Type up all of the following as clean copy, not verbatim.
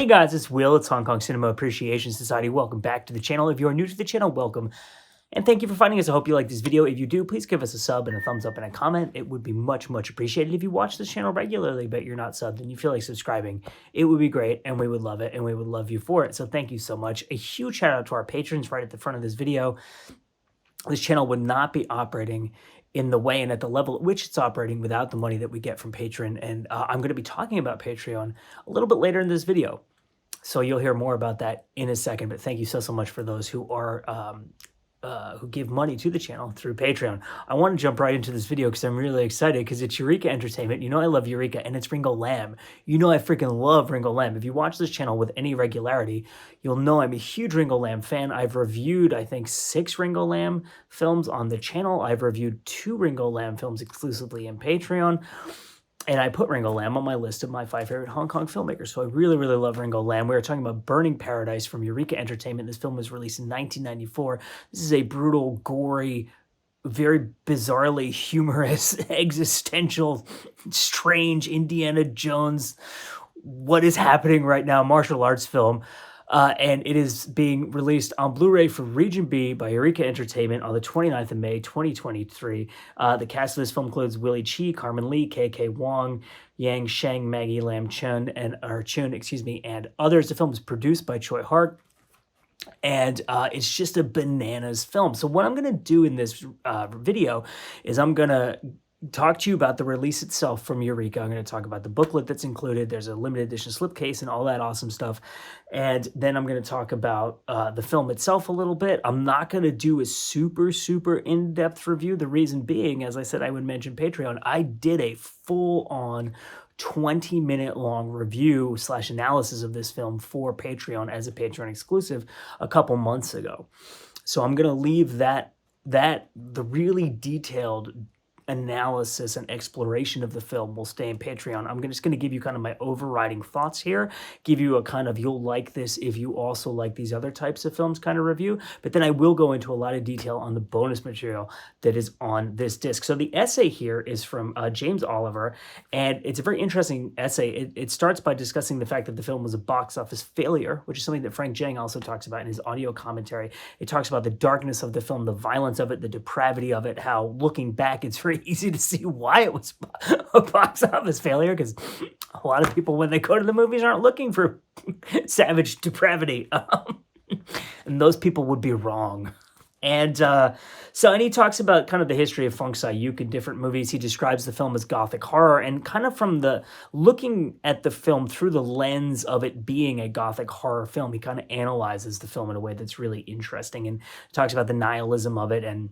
Hey guys, it's Will. It's Hong Kong Cinema Appreciation Society. Welcome back to the channel. If you are new to the channel, welcome. And thank you for finding us. I hope you like this video. If you do, please give us a sub and a thumbs up and a comment. It would be much, much appreciated. If you watch this channel regularly, but you're not subbed and you feel like subscribing, it would be great and we would love it and we would love you for it. So thank you so much. A huge shout out to our patrons right at the front of this video. This channel would not be operating in the way and at the level at which it's operating without the money that we get from Patreon. And I'm going to be talking about Patreon a little bit later in this video. So you'll hear more about that in a second. But thank you so much for those who are who give money to the channel through Patreon. I want to jump right into this video because I'm really excited because it's Eureka Entertainment. You know I love Eureka, and it's Ringo Lam. You know I freaking love Ringo Lam. If you watch this channel with any regularity, you'll know I'm a huge Ringo Lam fan. I've reviewed, I think, 6 Ringo Lam films on the channel. I've reviewed 2 Ringo Lam films exclusively in Patreon. And I put Ringo Lam on my list of my 5 favorite Hong Kong filmmakers. So I really, really love Ringo Lam. We were talking about Burning Paradise from Eureka Entertainment. This film was released in 1994. This is a brutal, gory, very bizarrely humorous, existential, strange Indiana Jones, what is happening right now, martial arts film. And it is being released on Blu-ray for Region B by Eureka Entertainment on the 29th of May, 2023. The cast of this film includes Willie Chi, Carmen Lee, KK Wong, Yang Sheng, Maggie Lam Chun, and others. The film is produced by Choi Hart. And it's just a bananas film. So what I'm going to do in this video is I'm going to talk to you about the release itself from Eureka. I'm going to talk about the booklet that's included. There's a limited edition slipcase and all that awesome stuff. And then I'm going to talk about the film itself a little bit. I'm not going to do a super, super in-depth review. The reason being, as I said, I would mention Patreon. I did a full-on 20-minute long review / analysis of this film for Patreon as a Patreon exclusive a couple months ago. So I'm going to leave the really detailed analysis and exploration of the film will stay in Patreon. I'm just going to give you kind of my overriding thoughts here, give you a kind of you'll like this if you also like these other types of films kind of review, but then I will go into a lot of detail on the bonus material that is on this disc. So the essay here is from James Oliver, and it's a very interesting essay. It starts by discussing the fact that the film was a box office failure, which is something that Frank Zhang also talks about in his audio commentary. It talks about the darkness of the film, the violence of it, the depravity of it, how looking back it's very easy to see why it was a box office failure, because a lot of people when they go to the movies aren't looking for savage depravity, and those people would be wrong. And and he talks about kind of the history of Fong Sai-yuk in different movies. He describes the film as gothic horror, and kind of from the looking at the film through the lens of it being a gothic horror film, he kind of analyzes the film in a way that's really interesting and talks about the nihilism of it and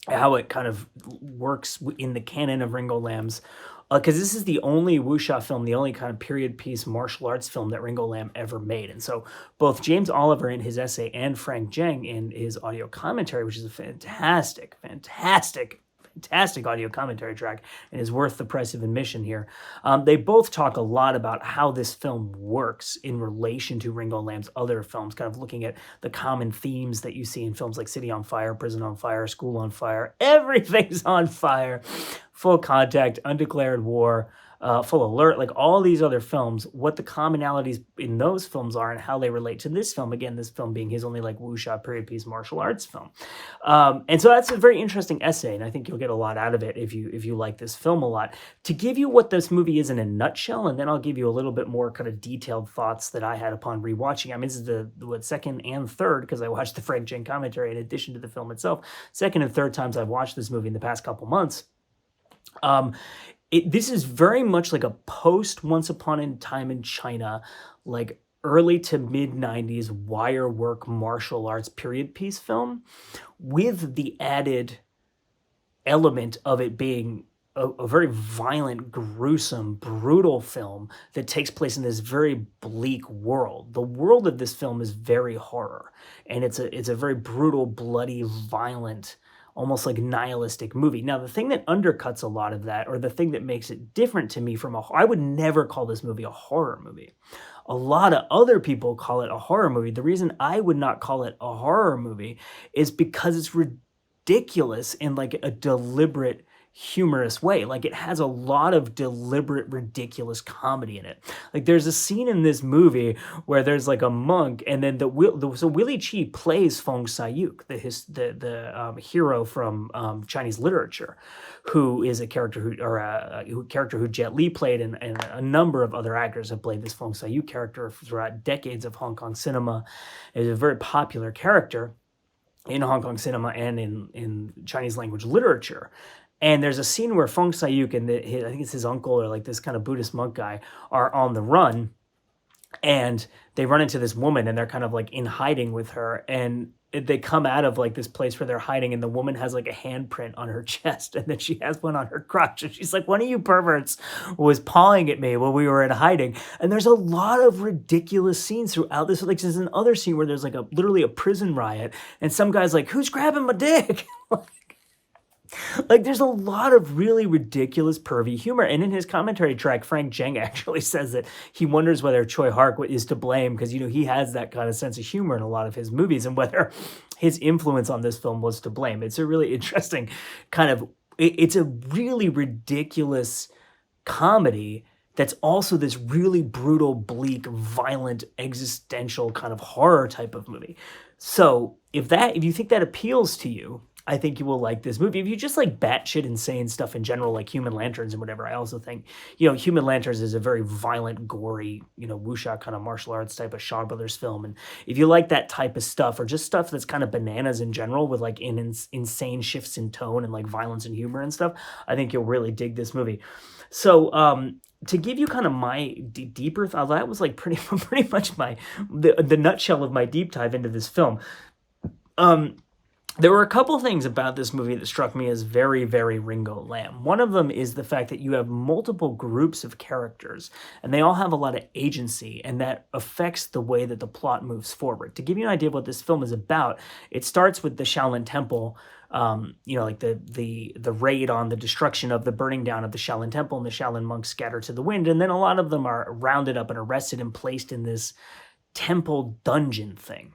how it kind of works in the canon of Ringo Lam's, because this is the only wuxia film, the only kind of period piece martial arts film that Ringo Lam ever made. And so both James Oliver in his essay and Frank Zhang in his audio commentary, which is a fantastic audio commentary track and is worth the price of admission here. They both talk a lot about how this film works in relation to Ringo Lam's other films, kind of looking at the common themes that you see in films like City on Fire, Prison on Fire, School on Fire, everything's on fire, Full Contact, Undeclared War, Full Alert, like all these other films, what the commonalities in those films are and how they relate to this film. Again, this film being his only like wuxia period piece martial arts film. And so that's a very interesting essay, and I think you'll get a lot out of it if you like this film a lot. To give you what this movie is in a nutshell, and then I'll give you a little bit more kind of detailed thoughts that I had upon rewatching. I mean, this is the second and third, because I watched the Frank Zhang commentary in addition to the film itself. Second and third times I've watched this movie in the past couple months. This is very much like a post Once Upon a Time in China, like early to mid 90s wire work martial arts period piece film, with the added element of it being a very violent, gruesome, brutal film that takes place in this very bleak world. The world of this film is very horror, and it's a very brutal, bloody, violent, almost like nihilistic movie. Now, the thing that undercuts a lot of that, or the thing that makes it different to me from I would never call this movie a horror movie. A lot of other people call it a horror movie. The reason I would not call it a horror movie is because it's ridiculous in like a deliberate humorous way. Like, it has a lot of deliberate, ridiculous comedy in it. Like, there's a scene in this movie where there's like a monk, and then so Willie Chi plays Fong Sayuk, the hero from Chinese literature, who is a character who Jet Li played, and a number of other actors have played this Fong Sayuk character throughout decades of Hong Kong cinema. It's a very popular character in Hong Kong cinema and in Chinese language literature. And there's a scene where Fong Sayuk and I think it's his uncle or like this kind of Buddhist monk guy are on the run, and they run into this woman, and they're kind of like in hiding with her, and they come out of like this place where they're hiding, and the woman has like a handprint on her chest, and then she has one on her crotch, and she's like, one of you perverts was pawing at me while we were in hiding. And there's a lot of ridiculous scenes throughout this. Like, there's another scene where there's like literally a prison riot, and some guy's like, who's grabbing my dick? Like, there's a lot of really ridiculous, pervy humor. And in his commentary track, Frank Zheng actually says that he wonders whether Choi Hark is to blame, because, you know, he has that kind of sense of humor in a lot of his movies, and whether his influence on this film was to blame. It's a really interesting kind of, it's a really ridiculous comedy that's also this really brutal, bleak, violent, existential kind of horror type of movie. So if you think that appeals to you, I think you will like this movie. If you just like batshit insane stuff in general, like Human Lanterns and whatever, I also think, you know, Human Lanterns is a very violent, gory, you know, wuxia kind of martial arts type of Shaw Brothers film. And if you like that type of stuff, or just stuff that's kind of bananas in general with like insane shifts in tone and like violence and humor and stuff, I think you'll really dig this movie. So, to give you kind of my deeper thought, that was like pretty much the nutshell of my deep dive into this film. There were a couple things about this movie that struck me as very, very Ringo Lam. One of them is the fact that you have multiple groups of characters, and they all have a lot of agency, and that affects the way that the plot moves forward. To give you an idea of what this film is about, it starts with the Shaolin Temple, you know, like the raid on the destruction of the burning down of the Shaolin Temple, and the Shaolin monks scatter to the wind, and then a lot of them are rounded up and arrested and placed in this temple dungeon thing.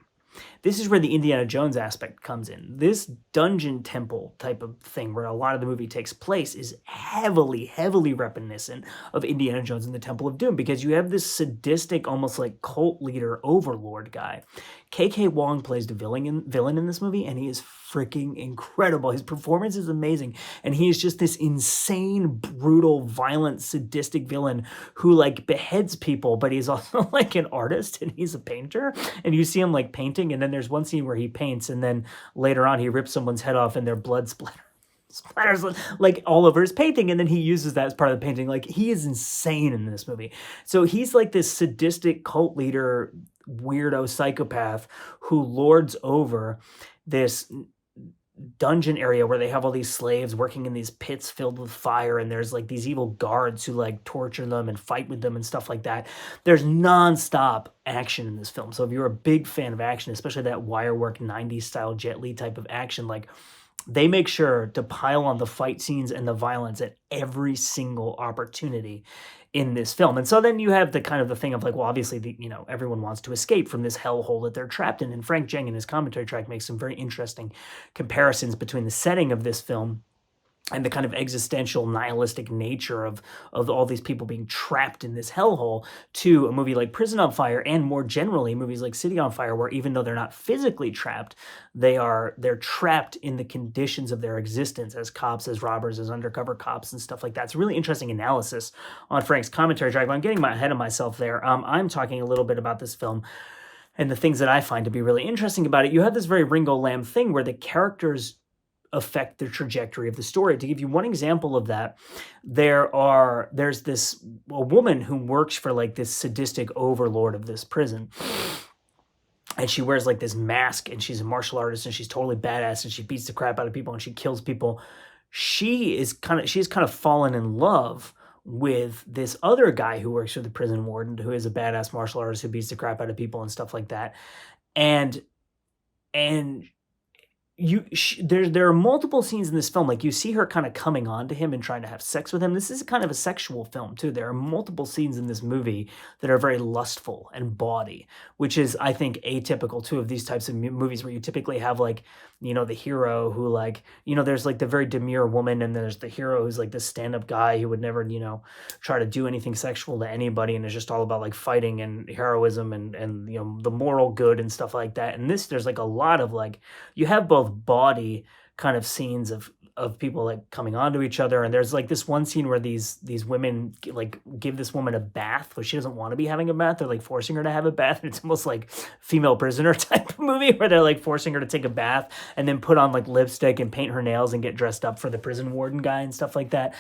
This is where the Indiana Jones aspect comes in. This dungeon temple type of thing where a lot of the movie takes place is heavily, heavily reminiscent of Indiana Jones and the Temple of Doom, because you have this sadistic, almost like cult leader overlord guy. K.K. Wong plays the villain in this movie, and he is freaking incredible. His performance is amazing, and he is just this insane, brutal, violent, sadistic villain who like beheads people, but he's also like an artist, and he's a painter, and you see him like painting, and then there's one scene where he paints, and then later on he rips someone's head off and their blood splatters like all over his painting, and then he uses that as part of the painting. Like, he is insane in this movie. So he's like this sadistic cult leader, weirdo psychopath who lords over this dungeon area where they have all these slaves working in these pits filled with fire, and there's like these evil guards who like torture them and fight with them and stuff like that. There's non-stop action in this film. So if you're a big fan of action, especially that wirework 90s style Jet Li type of action, like, they make sure to pile on the fight scenes and the violence at every single opportunity in this film. And so then you have the kind of the thing of like, well, obviously, you know, everyone wants to escape from this hellhole that they're trapped in. And Frank Zheng in his commentary track makes some very interesting comparisons between the setting of this film and the kind of existential nihilistic nature of all these people being trapped in this hellhole, to a movie like Prison on Fire, and more generally movies like City on Fire, where even though they're not physically trapped, they're trapped in the conditions of their existence as cops, as robbers, as undercover cops and stuff like that. It's a really interesting analysis on Frank's commentary track, but I'm getting ahead of myself there. I'm talking a little bit about this film and the things that I find to be really interesting about it. You have this very Ringo Lam thing where the characters affect the trajectory of the story. To give you one example of that, there's a woman who works for like this sadistic overlord of this prison, and she wears like this mask, and she's a martial artist, and she's totally badass, and she beats the crap out of people, and she kills people. She's kind of fallen in love with this other guy who works for the prison warden, who is a badass martial artist who beats the crap out of people and stuff like that. And there are multiple scenes in this film, like, you see her kinda coming on to him and trying to have sex with him. This is kind of a sexual film, too. There are multiple scenes in this movie that are very lustful and bawdy, which is, I think, atypical, too, of these types of movies where you typically have, like, the hero who, like, there's, like, the very demure woman, and there's the hero who's, like, this stand-up guy who would never, try to do anything sexual to anybody, and it's just all about, like, fighting and heroism and the moral good and stuff like that. And this, there's, like, a lot of, like, you have both bawdy kind of scenes of people, like, coming onto each other, and there's, like, this one scene where these women, like, give this woman a bath, where she doesn't wanna be having a bath. They're, like, forcing her to have a bath, and it's almost like female prisoner type of movie where they're, like, forcing her to take a bath and then put on, like, lipstick and paint her nails and get dressed up for the prison warden guy and stuff like that.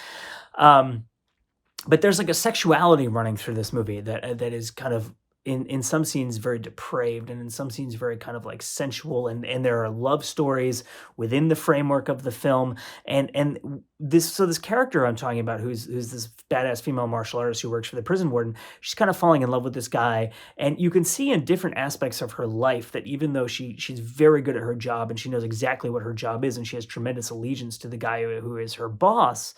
But there's, like, a sexuality running through this movie that is kind of in some scenes very depraved, and in some scenes very kind of, like, sensual, and there are love stories within the framework of the film, and this character I'm talking about, who's this badass female martial artist who works for the prison warden, she's kind of falling in love with this guy, and you can see in different aspects of her life that even though she's very good at her job, and she knows exactly what her job is, and she has tremendous allegiance to the guy who is her boss,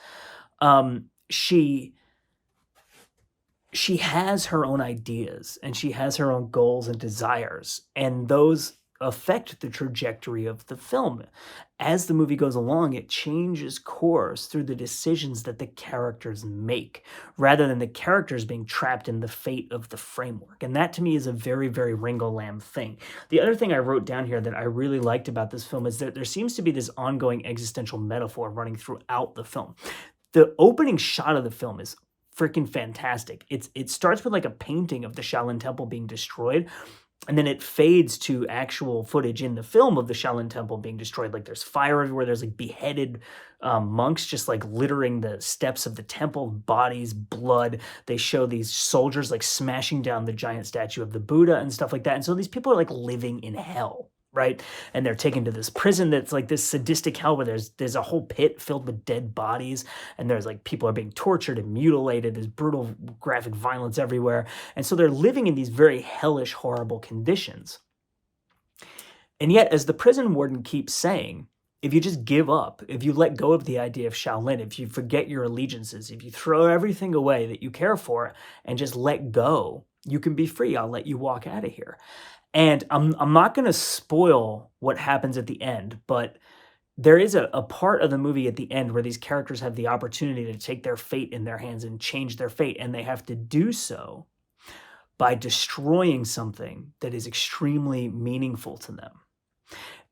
she has her own ideas, and she has her own goals and desires, and those affect the trajectory of the film. As the movie goes along, it changes course through the decisions that the characters make, rather than the characters being trapped in the fate of the framework. And that, to me, is a very, very Ringo Lam thing. The other thing I wrote down here that I really liked about this film is that there seems to be this ongoing existential metaphor running throughout the film. The opening shot of the film is freaking fantastic. It starts with, like, a painting of the Shaolin Temple being destroyed, and then it fades to actual footage in the film of the Shaolin Temple being destroyed. Like, there's fire everywhere. There's, like, beheaded monks just, like, littering the steps of the temple, bodies, blood. They show these soldiers, like, smashing down the giant statue of the Buddha and stuff like that. And so these people are, like, living in hell, right? And they're taken to this prison that's like this sadistic hell where there's a whole pit filled with dead bodies, and there's, like, people are being tortured and mutilated. There's brutal graphic violence everywhere. And so they're living in these very hellish, horrible conditions. And yet, as the prison warden keeps saying, if you just give up, if you let go of the idea of Shaolin, if you forget your allegiances, if you throw everything away that you care for and just let go, you can be free. I'll let you walk out of here. And I'm not going to spoil what happens at the end, but there is a part of the movie at the end where these characters have the opportunity to take their fate in their hands and change their fate, and they have to do so by destroying something that is extremely meaningful to them.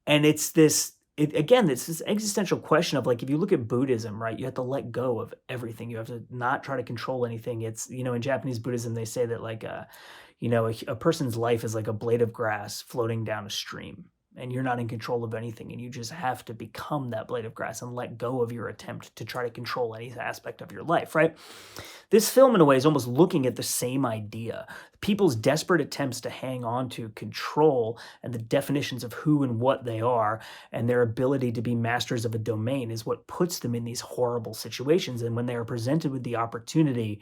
And it's this, again, it's this existential question of, like, if you look at Buddhism, right, you have to let go of everything. You have to not try to control anything. It's, in Japanese Buddhism, they say that, like, a person's life is like a blade of grass floating down a stream, and you're not in control of anything, and you just have to become that blade of grass and let go of your attempt to try to control any aspect of your life, right? This film, in a way, is almost looking at the same idea. People's desperate attempts to hang on to control and the definitions of who and what they are, and their ability to be masters of a domain, is what puts them in these horrible situations. And when they are presented with the opportunity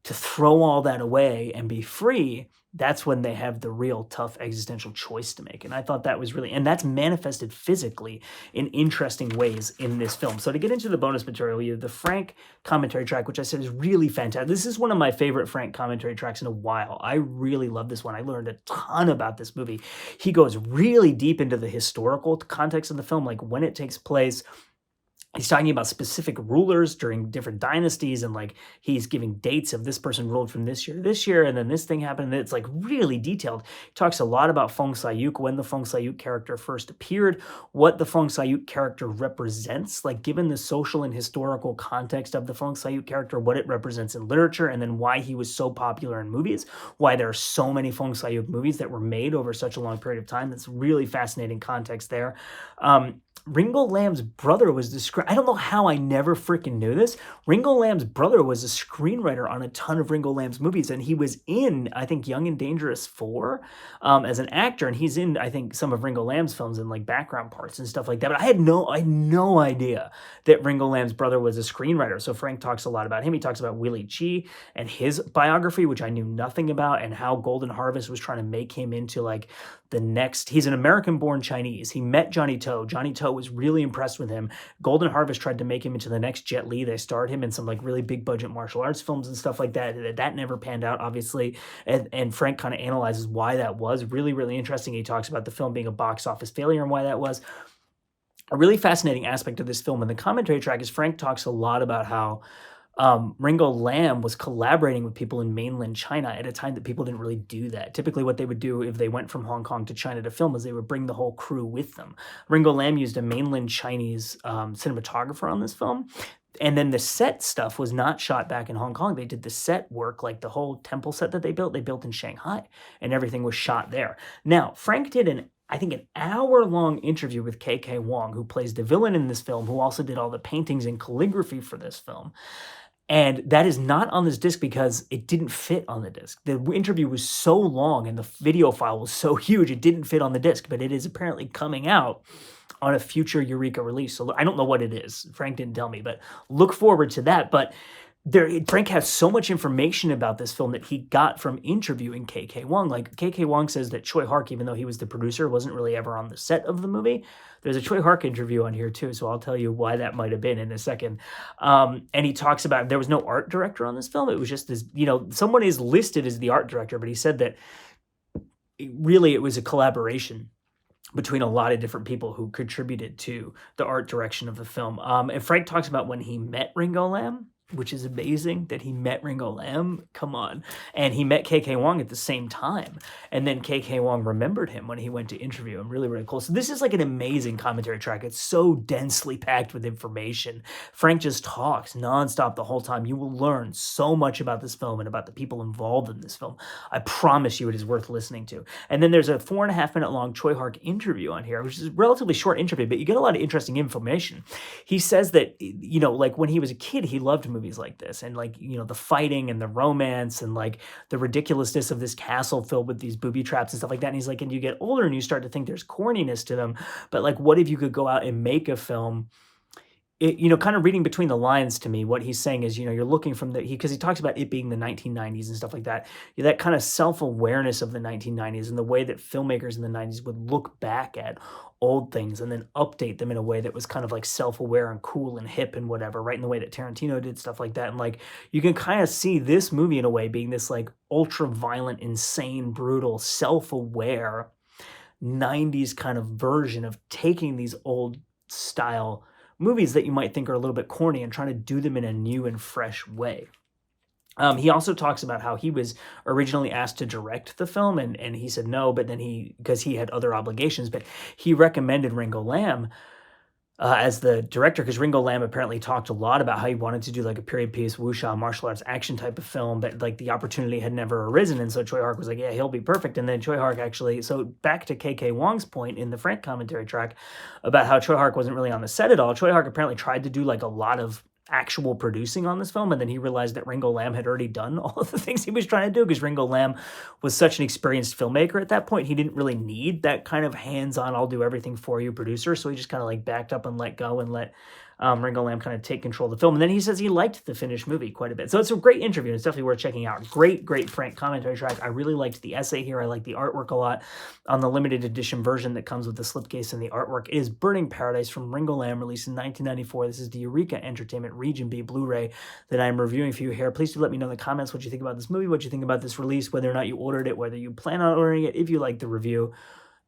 to throw all that away and be free, that's when they have the real tough existential choice to make. And I thought that was really, and that's manifested physically in interesting ways in this film. So to get into the bonus material, we have the Frank commentary track, which I said is really fantastic. This is one of my favorite Frank commentary tracks in a while. I really love this one. I learned a ton about this movie. He goes really deep into the historical context of the film, like when it takes place. He's talking about specific rulers during different dynasties, and, like, he's giving dates of this person ruled from this year to this year, and then this thing happened, and it's, like, really detailed. He talks a lot about Feng Sayuk, when the Feng Sayuk character first appeared, what the Feng Sayuk character represents, like, given the social and historical context of the Feng Sayuk character, what it represents in literature, and then why he was so popular in movies, why there are so many Feng Sayuk movies that were made over such a long period of time. That's really fascinating context there. Ringo Lam's brother was the I don't know how I never freaking knew this. Ringo Lam's brother was a screenwriter on a ton of Ringo Lam's movies, and he was in, I think, Young and Dangerous 4 as an actor, and he's in, I think, some of Ringo Lam's films in, like, background parts and stuff like that. But I had no idea that Ringo Lam's brother was a screenwriter. So Frank talks a lot about him. He talks about Willie Chi and his biography, which I knew nothing about, and how Golden Harvest was trying to make him into, like, he's an American-born Chinese. He met Johnny To. Johnny To was really impressed with him. Golden Harvest tried to make him into the next Jet Li. They starred him in some like really big budget martial arts films and stuff like that. That never panned out, obviously. And Frank kind of analyzes why that was. Really, really interesting. He talks about the film being a box office failure and why that was. A really fascinating aspect of this film in the commentary track is Frank talks a lot about how Ringo Lam was collaborating with people in mainland China at a time that people didn't really do that. Typically what they would do if they went from Hong Kong to China to film is they would bring the whole crew with them. Ringo Lam used a mainland Chinese cinematographer on this film. And then the set stuff was not shot back in Hong Kong. They did the set work, like the whole temple set that they built in Shanghai, and everything was shot there. Now, Frank did I think an hour-long interview with KK Wong, who plays the villain in this film, who also did all the paintings and calligraphy for this film. And that is not on this disc because it didn't fit on the disc. The interview was so long and the video file was so huge, it didn't fit on the disc, but it is apparently coming out on a future Eureka release. So I don't know what it is. Frank didn't tell me, but look forward to that. But Frank has so much information about this film that he got from interviewing KK Wong. Like KK Wong says that Choi Hark, even though he was the producer, wasn't really ever on the set of the movie. There's a Choi Hark interview on here too, so I'll tell you why that might have been in a second. And he talks about there was no art director on this film. It was just this, someone is listed as the art director, but he said that it was a collaboration between a lot of different people who contributed to the art direction of the film. And Frank talks about when he met Ringo Lam, which is amazing that he met Ringo Lam. Come on. And he met KK Wong at the same time. And then KK Wong remembered him when he went to interview him. Really, really cool. So this is like an amazing commentary track. It's so densely packed with information. Frank just talks nonstop the whole time. You will learn so much about this film and about the people involved in this film. I promise you it is worth listening to. And then there's a 4.5 minute long Choi Hark interview on here, which is a relatively short interview, but you get a lot of interesting information. He says that, like when he was a kid, he loved movies like this and the fighting and the romance and like the ridiculousness of this castle filled with these booby traps and stuff like that. And he's like, and you get older and you start to think there's corniness to them, but like, what if you could go out and make a film? Kind of reading between the lines to me, what he's saying is, you're looking from because he talks about it being the 1990s and stuff like that. That kind of self-awareness of the 1990s and the way that filmmakers in the 90s would look back at old things and then update them in a way that was kind of like self-aware and cool and hip and whatever, right? In the way that Tarantino did stuff like that. And like, you can kind of see this movie in a way being this like ultra-violent, insane, brutal, self-aware 90s kind of version of taking these old style movies that you might think are a little bit corny and trying to do them in a new and fresh way. He also talks about how he was originally asked to direct the film and he said no, but then because he had other obligations, but he recommended Ringo Lam as the director, because Ringo Lam apparently talked a lot about how he wanted to do like a period piece, wuxia, martial arts action type of film, but like the opportunity had never arisen. And so Choi Hark was like, yeah, he'll be perfect. And then Choi Hark so back to KK Wong's point in the Frank commentary track about how Choi Hark wasn't really on the set at all. Choi Hark apparently tried to do like a lot of actual producing on this film, and then he realized that Ringo Lam had already done all of the things he was trying to do, because Ringo Lam was such an experienced filmmaker at that point. He didn't really need that kind of hands-on, I'll do everything for you producer, so he just kind of like backed up and let go and let Ringo Lam kind of take control of the film. And then he says he liked the finished movie quite a bit. So it's a great interview. It's definitely worth checking out. Great Frank commentary track. I really liked the essay here. I like the artwork a lot. On the limited edition version that comes with the slipcase and the artwork, it is Burning Paradise from Ringo Lam, released in 1994. This is the Eureka Entertainment Region B Blu-ray that I'm reviewing for you here. Please do let me know in the comments what you think about this movie, what you think about this release, whether or not you ordered it, whether you plan on ordering it, if you like the review,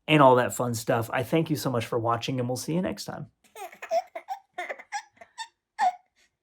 and all that fun stuff. I thank you so much for watching, and we'll see you next time.